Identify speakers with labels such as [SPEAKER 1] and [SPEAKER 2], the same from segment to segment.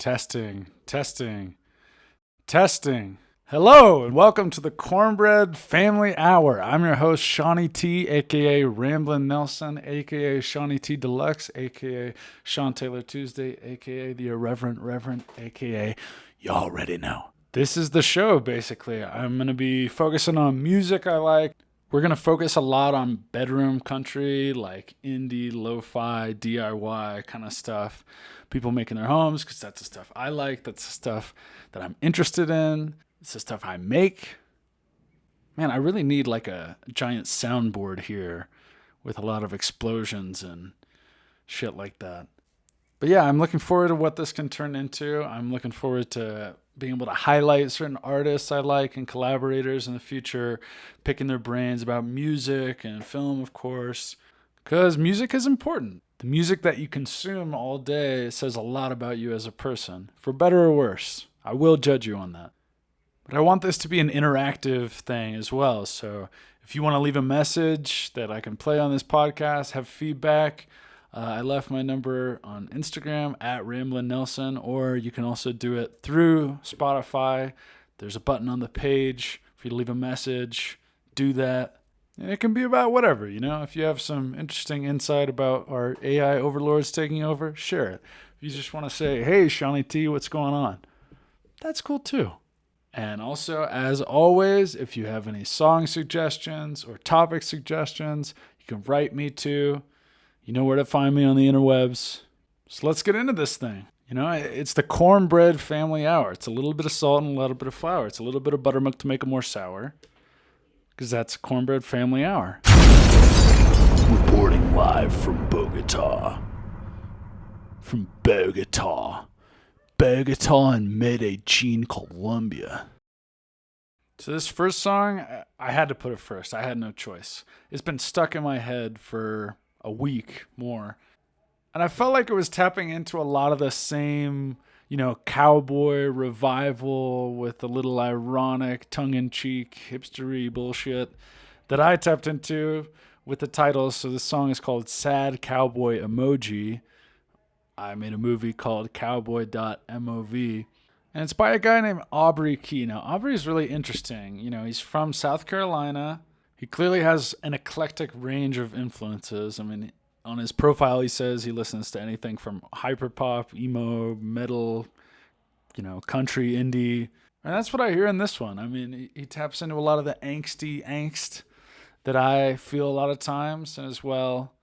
[SPEAKER 1] Testing, testing, testing. Hello, and welcome to the Cornbread Family Hour. I'm your host, Shawnee T, a.k.a. Ramblin' Nelson, a.k.a. Shawnee T Deluxe, a.k.a. Sean Taylor Tuesday, a.k.a. The Irreverent Reverend, a.k.a. You already know. This is the show, basically. I'm going to be focusing on music I like. We're going to focus a lot on bedroom country, like indie, lo-fi, DIY kind of stuff. People making their homes, because that's the stuff I like. That's the stuff that I'm interested in. It's the stuff I make. Man, I really need like a giant soundboard here with a lot of explosions and shit like that. But yeah, I'm looking forward to what this can turn into. I'm looking forward to being able to highlight certain artists I like and collaborators in the future, picking their brains about music and film, of course, because music is important. The music that you consume all day says a lot about you as a person, for better or worse. I will judge you on that. But I want this to be an interactive thing as well. So if you want to leave a message that I can play on this podcast, have feedback, I left my number on Instagram at Ramblin' Nelson, or you can also do it through Spotify. There's a button on the page for you to leave a message. Do that. And it can be about whatever, you know. If you have some interesting insight about our AI overlords taking over, share it. If you just want to say, hey, Shawnee T, what's going on? That's cool too. And also, as always, if you have any song suggestions or topic suggestions, you can write me to. You know where to find me on the interwebs. So let's get into this thing. You know, it's the Cornbread Family Hour. It's a little bit of salt and a little bit of flour. It's a little bit of buttermilk to make it more sour. Because that's Cornbread Family Hour. Reporting live from Bogota. From Bogota in Medellin, Colombia. So this first song, I had to put it first. I had no choice. It's been stuck in my head for a week more. And I felt like it was tapping into a lot of the same, you know, cowboy revival with a little ironic, tongue-in-cheek, hipstery bullshit that I tapped into with the title. So this song is called Sad Cowboy Emoji. I made a movie called Cowboy.mov. And it's by a guy named Aubrey Key. Now, Aubrey is really interesting. You know, he's from South Carolina. He clearly has an eclectic range of influences. I mean, on his profile, he says he listens to anything from hyperpop, emo, metal, you know, country, indie. And that's what I hear in this one. I mean, he taps into a lot of the angsty angst that I feel a lot of times. And as well,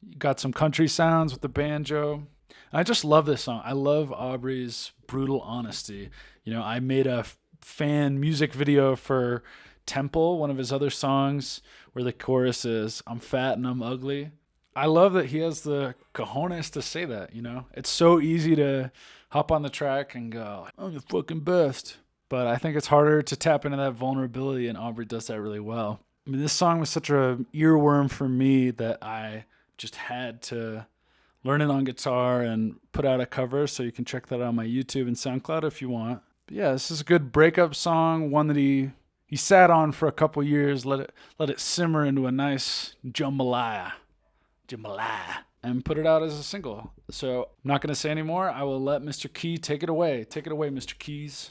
[SPEAKER 1] you got some country sounds with the banjo. I just love this song. I love Aubrey's brutal honesty. You know, I made a fan music video for Temple, one of his other songs, where the chorus is, I'm fat and I'm ugly. I love that he has the cojones to say that, you know. It's so easy to hop on the track and go, I'm the fucking best. But I think it's harder to tap into that vulnerability, and Aubrey does that really well. I mean, this song was such an earworm for me that I just had to learn it on guitar and put out a cover, so you can check that out on my YouTube and SoundCloud if you want. But yeah, this is a good breakup song, one that he sat on for a couple years, let it simmer into a nice jambalaya, and put it out as a single. So I'm not going to say anymore. I will let Mr. Key take it away. Take it away, Mr. Keys.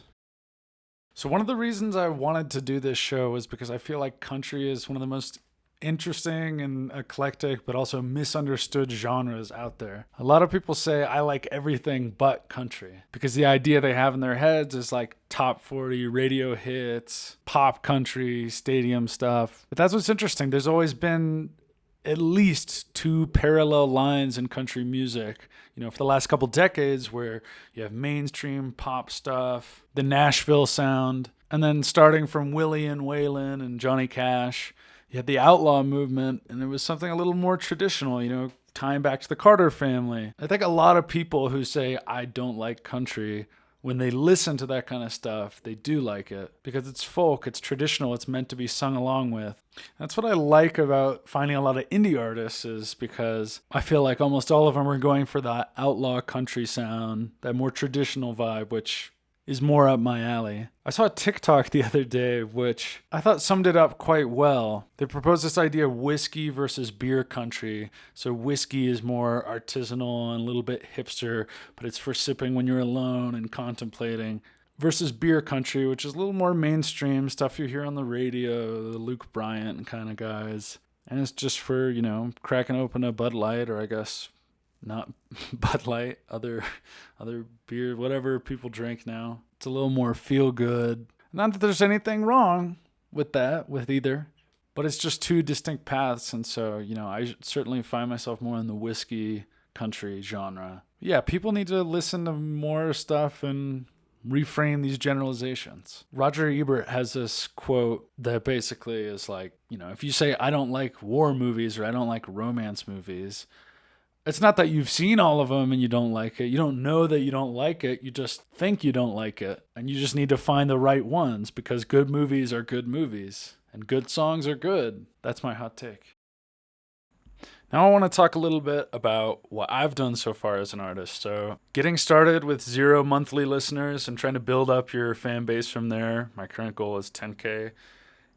[SPEAKER 1] So one of the reasons I wanted to do this show was because I feel like country is one of the most interesting and eclectic, but also misunderstood genres out there. A lot of people say I like everything but country because the idea they have in their heads is like top 40 radio hits, pop country, stadium stuff. But that's what's interesting. There's always been at least two parallel lines in country music, you know, for the last couple decades, where you have mainstream pop stuff, the Nashville sound, and then starting from Willie and Waylon and Johnny Cash, you had the outlaw movement, and it was something a little more traditional, you know, tying back to the Carter family. I think a lot of people who say, I don't like country, when they listen to that kind of stuff, they do like it because it's folk, it's traditional, it's meant to be sung along with. That's what I like about finding a lot of indie artists, is because I feel like almost all of them are going for that outlaw country sound, that more traditional vibe, which is more up my alley. I saw a TikTok the other day, which I thought summed it up quite well. They proposed this idea of whiskey versus beer country. So whiskey is more artisanal and a little bit hipster, but it's for sipping when you're alone and contemplating. Versus beer country, which is a little more mainstream stuff you hear on the radio, the Luke Bryant kind of guys. And it's just for, cracking open a Bud Light, or I guess not Bud Light, other beer, whatever people drink now. It's a little more feel good. Not that there's anything wrong with that, with either, but it's just two distinct paths. And so, I certainly find myself more in the whiskey country genre. Yeah, people need to listen to more stuff and reframe these generalizations. Roger Ebert has this quote that basically is like, if you say, I don't like war movies or I don't like romance movies, it's not that you've seen all of them and you don't like it. You don't know that you don't like it. You just think you don't like it. And you just need to find the right ones, because good movies are good movies and good songs are good. That's my hot take. Now I want to talk a little bit about what I've done so far as an artist. So getting started with 0 monthly listeners and trying to build up your fan base from there, my current goal is 10K,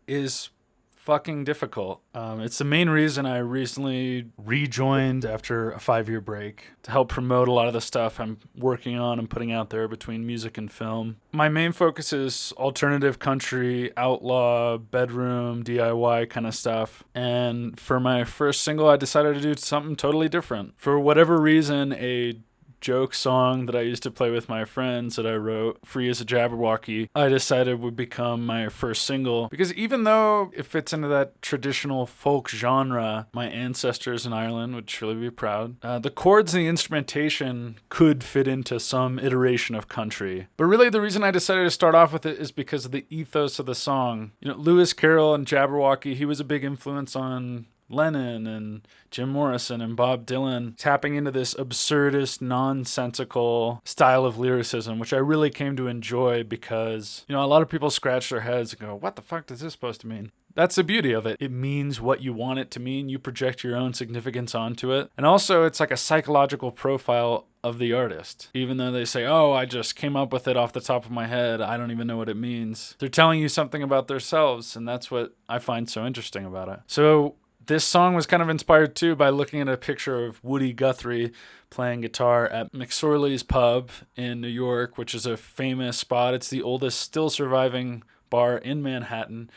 [SPEAKER 1] is fucking difficult. It's the main reason I recently rejoined after a 5-year break to help promote a lot of the stuff I'm working on and putting out there between music and film. My main focus is alternative country, outlaw, bedroom, DIY kind of stuff. And for my first single, I decided to do something totally different. For whatever reason, a joke song that I used to play with my friends that I wrote, Free as a Jabberwocky, I decided would become my first single, because even though it fits into that traditional folk genre, my ancestors in Ireland would surely be proud. The chords and the instrumentation could fit into some iteration of country. But really the reason I decided to start off with it is because of the ethos of the song. Lewis Carroll and Jabberwocky, he was a big influence on Lennon and Jim Morrison and Bob Dylan, tapping into this absurdist, nonsensical style of lyricism, which I really came to enjoy because, a lot of people scratch their heads and go, what the fuck is this supposed to mean? That's the beauty of it. It means what you want it to mean. You project your own significance onto it. And also, it's like a psychological profile of the artist. Even though they say, oh, I just came up with it off the top of my head, I don't even know what it means. They're telling you something about themselves, and that's what I find so interesting about it. So this song was kind of inspired too by looking at a picture of Woody Guthrie playing guitar at McSorley's Pub in New York, which is a famous spot. It's the oldest still surviving bar in Manhattan.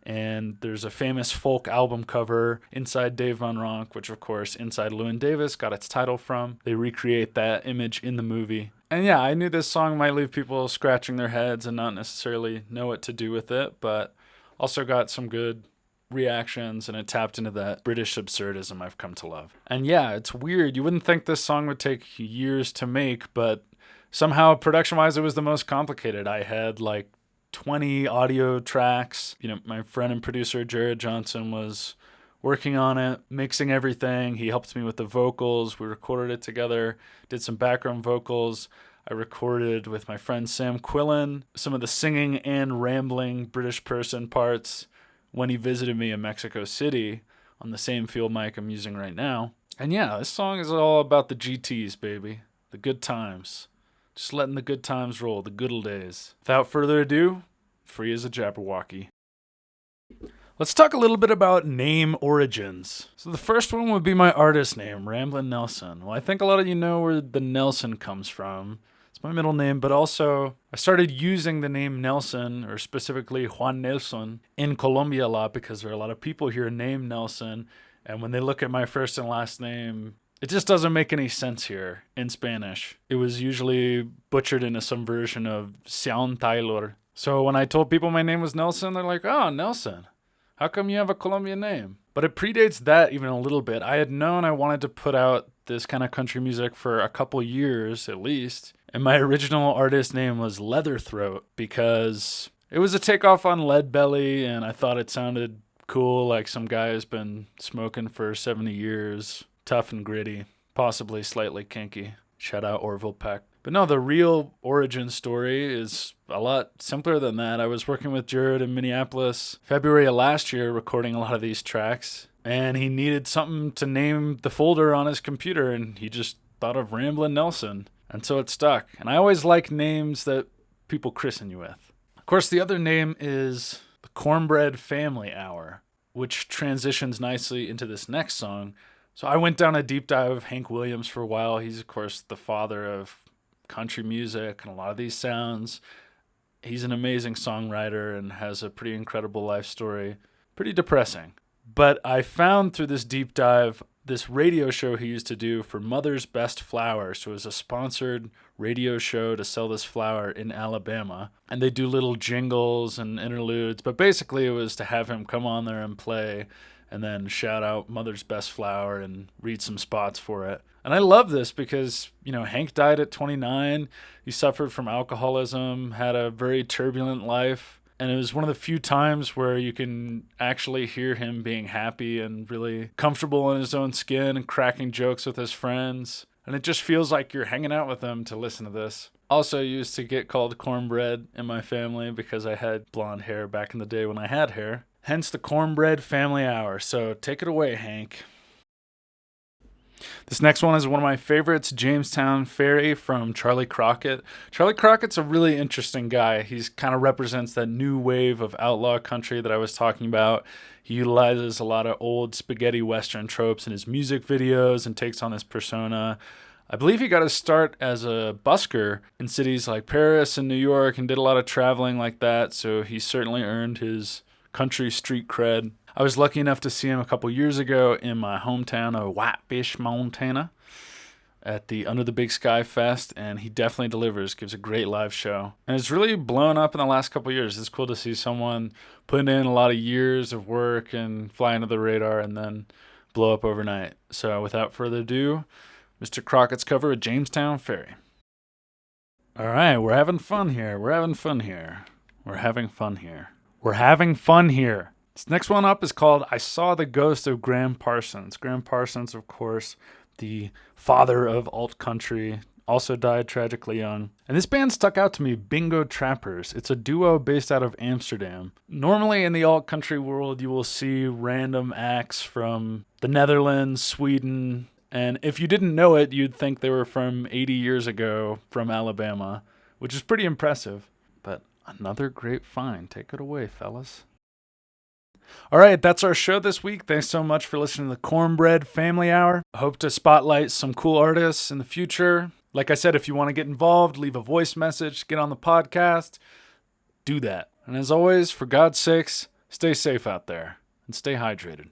[SPEAKER 1] And there's a famous folk album cover, Inside Dave Von Ronk, which of course Inside Llewyn Davis got its title from. They recreate that image in the movie. And yeah, I knew this song might leave people scratching their heads and not necessarily know what to do with it, but also got some good reactions, and it tapped into that British absurdism I've come to love. And yeah, it's weird. You wouldn't think this song would take years to make, but somehow production-wise it was the most complicated. I had like 20 audio tracks. My friend and producer Jared Johnson was working on it, mixing everything. He helped me with the vocals. We recorded it together, did some background vocals. I recorded with my friend Sam Quillen some of the singing and rambling British person parts when he visited me in Mexico City on the same field mic I'm using right now. And yeah, this song is all about the GTs, baby. The good times. Just letting the good times roll, the good old days. Without further ado, Free as a Jabberwocky. Let's talk a little bit about name origins. So the first one would be my artist name, Ramblin' Nelson. Well, I think a lot of you know where the Nelson comes from. It's my middle name, but also I started using the name Nelson, or specifically Juan Nelson, in Colombia a lot because there are a lot of people here named Nelson. And when they look at my first and last name, it just doesn't make any sense here in Spanish. It was usually butchered into some version of Sean Taylor. So when I told people my name was Nelson, they're like, oh, Nelson. How come you have a Colombian name? But it predates that even a little bit. I had known I wanted to put out this kind of country music for a couple years at least. And my original artist name was Leatherthroat because it was a takeoff on Lead Belly, and I thought it sounded cool, like some guy who's been smoking for 70 years. Tough and gritty, possibly slightly kinky. Shout out Orville Peck. But no, the real origin story is a lot simpler than that. I was working with Jared in Minneapolis February of last year recording a lot of these tracks, and he needed something to name the folder on his computer, and he just thought of Ramblin' Nelson. And so it stuck. And I always like names that people christen you with. Of course, the other name is the Cornbread Family Hour, which transitions nicely into this next song. So I went down a deep dive of Hank Williams for a while. He's, of course, the father of country music and a lot of these sounds. He's an amazing songwriter and has a pretty incredible life story. Pretty depressing. But I found through this deep dive this radio show he used to do for Mother's Best Flower. So it was a sponsored radio show to sell this flour in Alabama. And they do little jingles and interludes. But basically it was to have him come on there and play and then shout out Mother's Best Flower and read some spots for it. And I love this because, Hank died at 29. He suffered from alcoholism, had a very turbulent life. And it was one of the few times where you can actually hear him being happy and really comfortable in his own skin and cracking jokes with his friends. And it just feels like you're hanging out with him to listen to this. Also used to get called cornbread in my family because I had blonde hair back in the day when I had hair. Hence the Cornbread Family Hour. So take it away, Hank. This next one is one of my favorites, Jamestown Ferry from Charlie Crockett. Charlie Crockett's a really interesting guy. He's kind of represents that new wave of outlaw country that I was talking about. He utilizes a lot of old spaghetti western tropes in his music videos and takes on this persona. I believe he got his start as a busker in cities like Paris and New York and did a lot of traveling like that, so he certainly earned his country street cred. I was lucky enough to see him a couple years ago in my hometown of Whitefish, Montana at the Under the Big Sky Fest, and he definitely delivers, gives a great live show. And it's really blown up in the last couple years. It's cool to see someone putting in a lot of years of work and fly under the radar and then blow up overnight. So without further ado, Mr. Crockett's cover of Jamestown Ferry. All right, we're having fun here. This next one up is called I Saw the Ghost of Graham Parsons. Graham Parsons, of course, the father of alt country, also died tragically young. And this band stuck out to me, Bingo Trappers. It's a duo based out of Amsterdam. Normally in the alt country world, you will see random acts from the Netherlands, Sweden, and if you didn't know it, you'd think they were from 80 years ago from Alabama, which is pretty impressive. But another great find. Take it away, fellas. All right, that's our show this week. Thanks so much for listening to the Cornbread Family Hour. I hope to spotlight some cool artists in the future. Like I said, if you want to get involved, leave a voice message, get on the podcast, do that. And as always, for God's sakes, stay safe out there and stay hydrated.